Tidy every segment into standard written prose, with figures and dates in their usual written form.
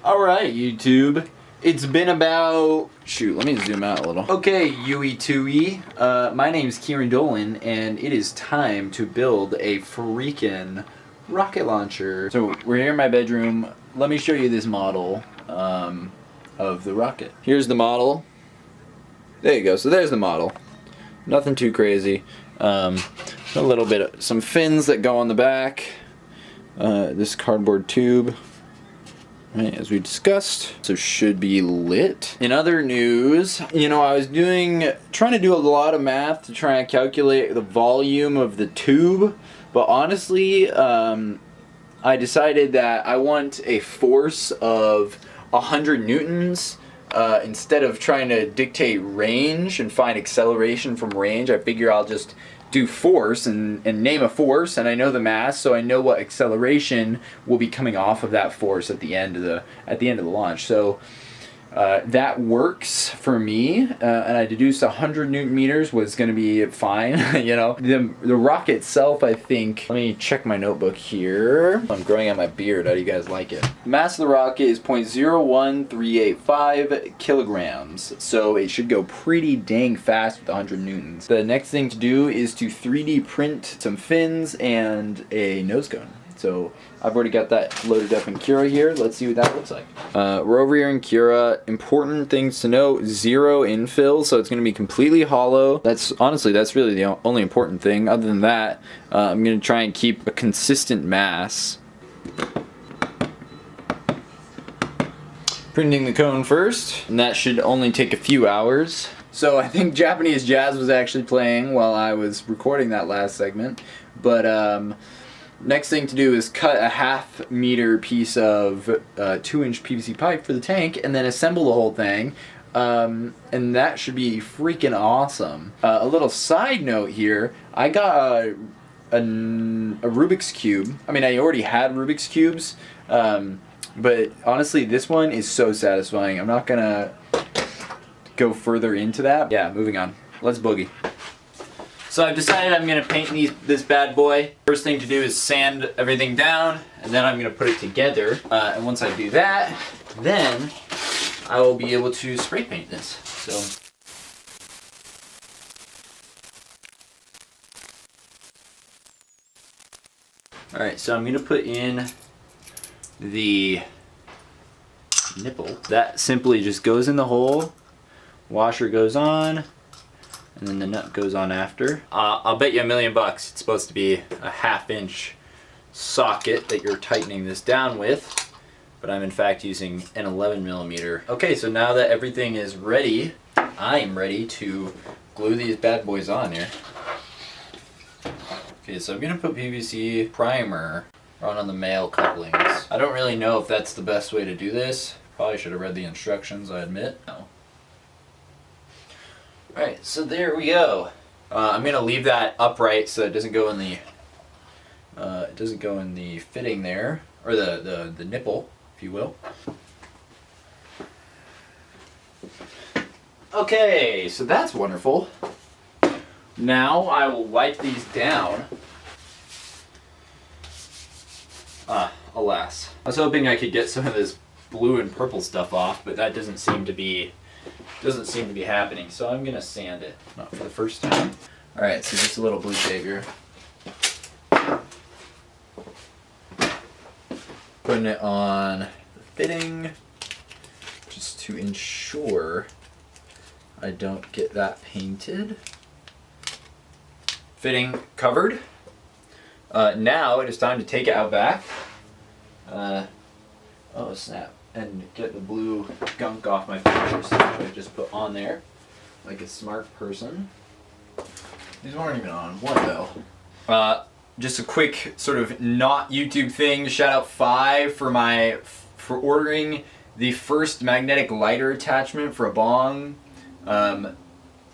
Alright, YouTube. It's been about... Shoot, let me zoom out a little. Okay, UE2E. My name's Kieran Dolan, and it is time to build a freaking rocket launcher. So, we're here in my bedroom. Let me show you this model of the rocket. Here's the model. There you go. So, there's the model. Nothing too crazy. A little bit of some fins that go on the back. This cardboard tube. Right, as we discussed, so should be lit. In other news, I was trying to do a lot of math to try and calculate the volume of the tube, but honestly, I decided that I want a force of 100 newtons. Instead of trying to dictate range and find acceleration from range, I figure I'll just do force and name a force, and I know the mass, so I know what acceleration will be coming off of that force at the end of the launch. So that works for me, and I deduced 100 newton meters was going to be fine. The rocket itself, I think. Let me check my notebook here. I'm growing out my beard. How do you guys like it? The mass of the rocket is 0.01385 kilograms, so it should go pretty dang fast with 100 newtons. The next thing to do is to 3D print some fins and a nose cone. So I've already got that loaded up in Cura here. Let's see what that looks like. We're over here in Cura. Important things to note: zero infill, so it's going to be completely hollow. That's really the only important thing. Other than that, I'm going to try and keep a consistent mass. Printing the cone first, and that should only take a few hours. So I think Japanese jazz was actually playing while I was recording that last segment, but next thing to do is cut a 1/2 meter piece of 2-inch PVC pipe for the tank, and then assemble the whole thing, and that should be freaking awesome. A little side note here: I got a Rubik's Cube. I mean, I already had Rubik's Cubes, but honestly, this one is so satisfying. I'm not gonna go further into that. Yeah, moving on. Let's boogie. So I've decided I'm going to paint this bad boy. First thing to do is sand everything down, and then I'm going to put it together. And once I do that, then I will be able to spray paint this. So. Alright, so I'm going to put in the nipple. That simply just goes in the hole, washer goes on, and then the nut goes on after. I'll bet you $1,000,000 it's supposed to be a 1/2 inch socket that you're tightening this down with, but I'm in fact using an 11mm. Okay, so now that everything is ready, I'm ready to glue these bad boys on here. Okay, so I'm gonna put PVC primer on the male couplings. I don't really know if that's the best way to do this. Probably should have read the instructions, I admit. No. Alright, so there we go. I'm gonna leave that upright so it doesn't go in the fitting there, or the nipple, if you will. Okay, so that's wonderful. Now I will wipe these down. Alas. I was hoping I could get some of this blue and purple stuff off, but that doesn't seem to be happening, so I'm gonna sand it. Not for the first time. Alright, so just a little blue savior. Putting it on the fitting, just to ensure I don't get that painted. Fitting covered. Now it is time to take it out back. Oh snap. And get the blue gunk off my fingers that I just put on there like a smart person. These weren't even on one though. Just a quick sort of not YouTube thing. Shout out Five for ordering the first magnetic lighter attachment for a bong.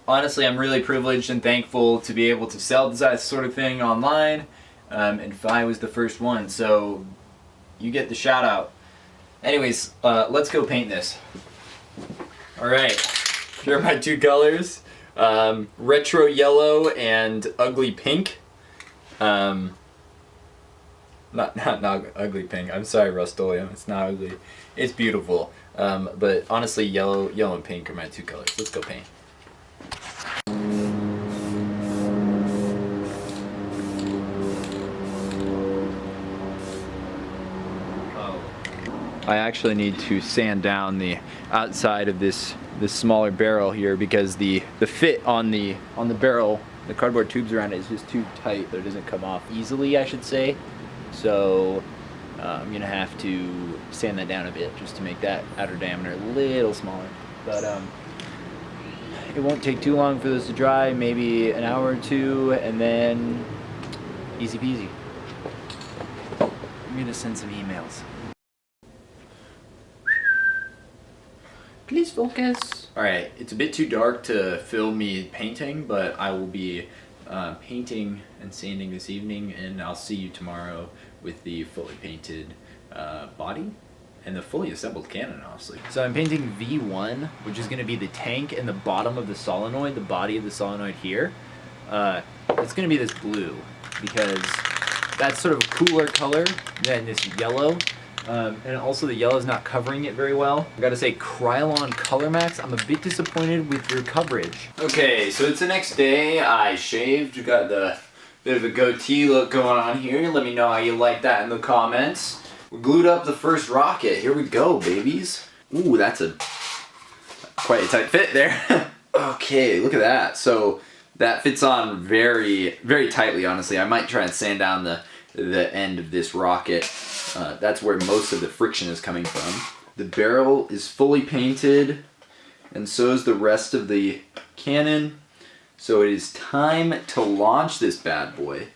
Honestly, I'm really privileged and thankful to be able to sell that sort of thing online. And Fi was the first one, so you get the shout out. Anyways, let's go paint this. Alright, here are my two colors. Retro yellow and ugly pink. Not ugly pink. I'm sorry, Rust-Oleum. It's not ugly. It's beautiful. But honestly, yellow and pink are my two colors. Let's go paint. I actually need to sand down the outside of this smaller barrel here because the fit on the barrel, the cardboard tubes around it is just too tight that it doesn't come off easily, I should say. So I'm gonna have to sand that down a bit just to make that outer diameter a little smaller. But it won't take too long for this to dry, maybe an hour or two, and then easy peasy. I'm gonna send some emails. Please focus. Alright, it's a bit too dark to film me painting, but I will be painting and sanding this evening, and I'll see you tomorrow with the fully painted body and the fully assembled cannon, honestly. So I'm painting V1, which is going to be the tank and the bottom of the solenoid, the body of the solenoid here. It's going to be this blue because that's sort of a cooler color than this yellow. And also the yellow is not covering it very well. I gotta say, Krylon Color Max, I'm a bit disappointed with your coverage. Okay, so it's the next day. I shaved, we got the bit of a goatee look going on here. Let me know how you like that in the comments. We glued up the first rocket. Here we go, babies. Ooh, that's quite a tight fit there. Okay, look at that. So that fits on very, very tightly, honestly. I might try and sand down the end of this rocket. That's where most of the friction is coming from. The barrel is fully painted, and so is the rest of the cannon. So it is time to launch this bad boy.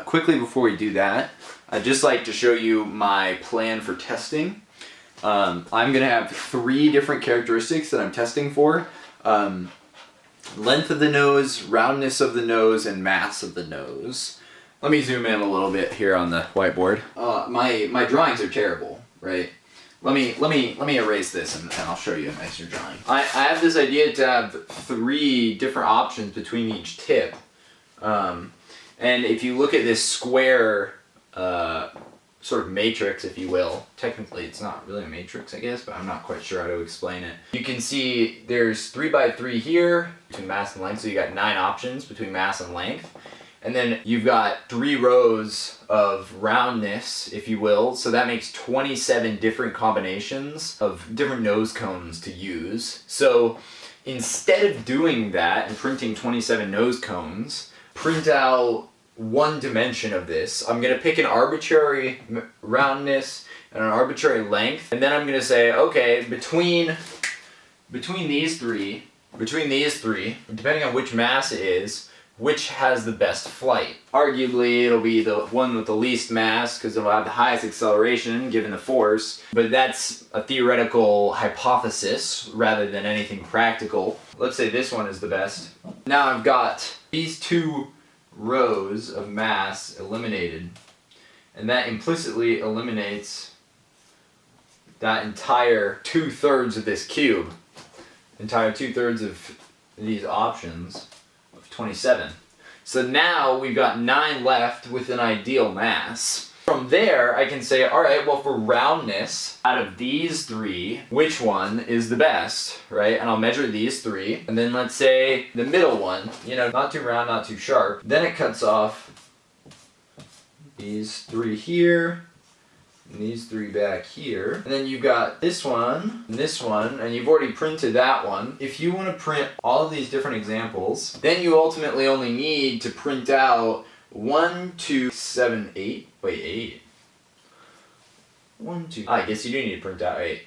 Quickly before we do that, I'd just like to show you my plan for testing. I'm going to have 3 different characteristics that I'm testing for. Length of the nose, roundness of the nose, and mass of the nose. Let me zoom in a little bit here on the whiteboard. My drawings are terrible, right? Let me erase this and I'll show you a nicer drawing. I have this idea to have 3 different options between each tip. And if you look at this square sort of matrix, if you will, technically it's not really a matrix, I guess, but I'm not quite sure how to explain it. You can see there's 3 by 3 here between mass and length, so you got 9 options between mass and length. And then you've got 3 rows of roundness, if you will, so that makes 27 different combinations of different nose cones to use. So instead of doing that and printing 27 nose cones, print out 1 dimension of this. I'm going to pick an arbitrary roundness and an arbitrary length, and then I'm going to say, okay, between these three, depending on which mass it is, which has the best flight. Arguably, it'll be the one with the least mass because it'll have the highest acceleration given the force, but that's a theoretical hypothesis rather than anything practical. Let's say this one is the best. Now I've got these 2 rows of mass eliminated, and that implicitly eliminates that entire 2/3 of this cube, entire 2/3 of these options. 27. So now we've got 9 left with an ideal mass. From there, I can say, alright, well for roundness, out of these 3, which one is the best, right? And I'll measure these 3, and then let's say the middle one, you know, not too round, not too sharp. Then it cuts off these 3 here, and these 3 back here. And then you've got this one, and you've already printed that one. If you want to print all of these different examples, then you ultimately only need to print out 1, 2, 7, 8. Wait, 8. 1, 2. I guess you do need to print out 8.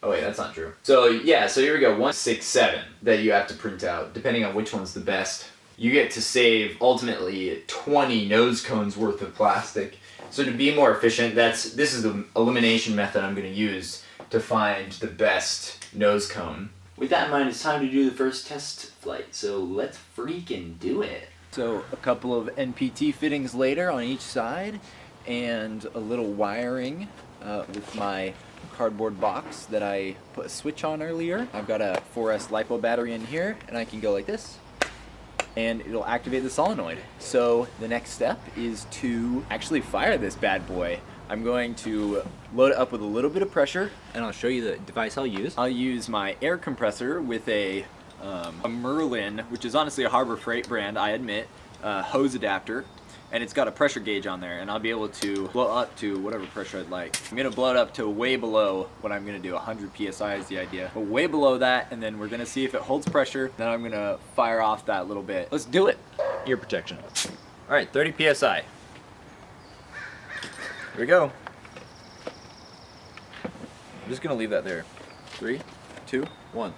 Oh wait, that's not true. So yeah, so here we go, 1, 6, 7 that you have to print out, depending on which one's the best. You get to save ultimately 20 nose cones worth of plastic. So to be more efficient, this is the elimination method I'm going to use to find the best nose cone. With that in mind, it's time to do the first test flight, so let's freaking do it. So a couple of NPT fittings later on each side, and a little wiring with my cardboard box that I put a switch on earlier. I've got a 4S LiPo battery in here, and I can go like this. and it'll activate the solenoid. So the next step is to actually fire this bad boy. I'm going to load it up with a little bit of pressure, and I'll show you the device I'll use. I'll use my air compressor with a Merlin, which is honestly a Harbor Freight brand, I admit, hose adapter. And it's got a pressure gauge on there, and I'll be able to blow up to whatever pressure I'd like. I'm gonna blow it up to way below what I'm gonna do. 100 PSI is the idea. But way below that, and then we're gonna see if it holds pressure. Then I'm gonna fire off that little bit. Let's do it. Ear protection. All right, 30 PSI. Here we go. I'm just gonna leave that there. 3, 2, 1.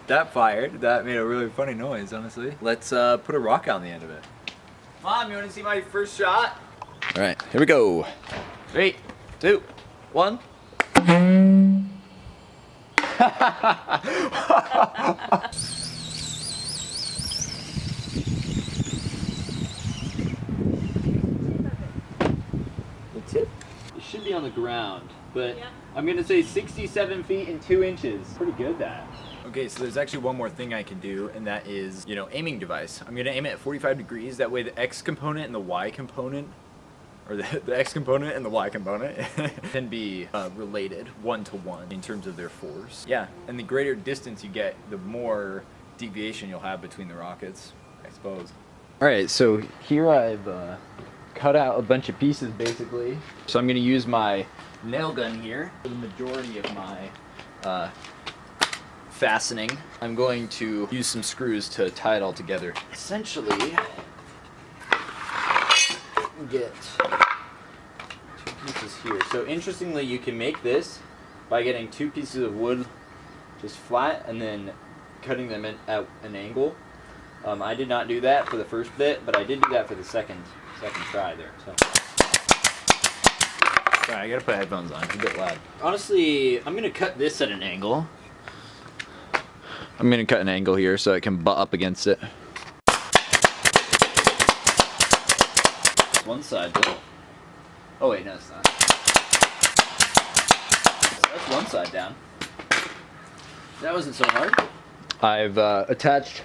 That fired. That made a really funny noise, honestly. Let's put a rock on the end of it. Mom, you want to see my first shot? All right, here we go. 3, 2, 1. The tip? It should be on the ground, but I'm gonna say 67 feet and 2 inches. Pretty good, that. Okay, so there's actually one more thing I can do, and that is, aiming device. I'm gonna aim it at 45 degrees. That way the X component and the Y component, or the X component and the Y component can be related one-to-one in terms of their force. Yeah, and the greater distance you get, the more deviation you'll have between the rockets, I suppose. All right, so here I've cut out a bunch of pieces, basically. So I'm gonna use my nail gun here for the majority of my fastening. I'm going to use some screws to tie it all together. Essentially, get 2 pieces here. So interestingly, you can make this by getting 2 pieces of wood just flat and then cutting them at an angle. I did not do that for the first bit, but I did do that for the second try there. So. Sorry, I gotta put headphones on. It's a bit loud. Honestly, I'm gonna cut this at an angle. I'm gonna cut an angle here so I can butt up against it. One side though. Oh wait, no it's not. That's one side down. That wasn't so hard. I've attached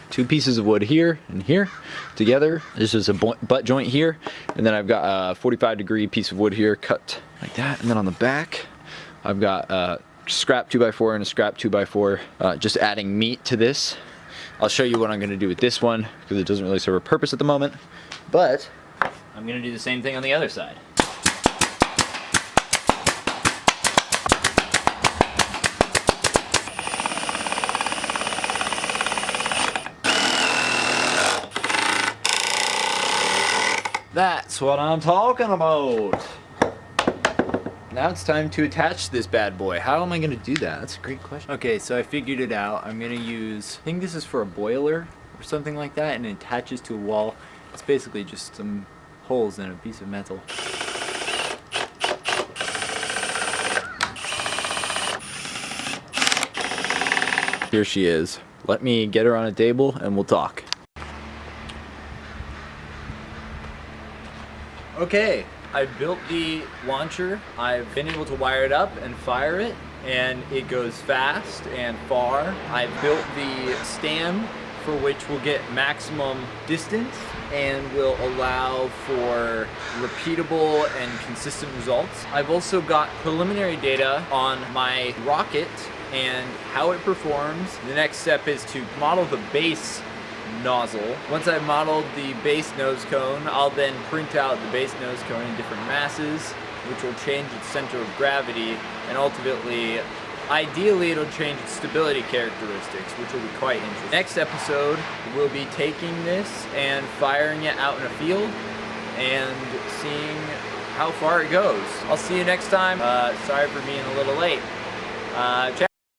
2 pieces of wood here and here together. This is a butt joint here, and then I've got a 45-degree piece of wood here cut like that, and then on the back I've got scrap 2x4 and a scrap 2x4, just adding meat to this. I'll show you what I'm going to do with this one because it doesn't really serve a purpose at the moment, but I'm going to do the same thing on the other side. That's what I'm talking about. Now it's time to attach this bad boy. How am I gonna do that? That's a great question. Okay, so I figured it out. I'm gonna use, I think this is for a boiler or something like that, and it attaches to a wall. It's basically just some holes in a piece of metal. Here she is. Let me get her on a table and we'll talk. Okay, I've built the launcher. I've been able to wire it up and fire it, and it goes fast and far. I've built the stand for which will get maximum distance and will allow for repeatable and consistent results. I've also got preliminary data on my rocket and how it performs. The next step is to model the base nozzle. Once I've modeled the base nose cone, I'll then print out the base nose cone in different masses, which will change its center of gravity, and ultimately, ideally, it'll change its stability characteristics, which will be quite interesting. Next episode, we'll be taking this and firing it out in a field and seeing how far it goes. I'll see you next time. Sorry for being a little late. Ciao.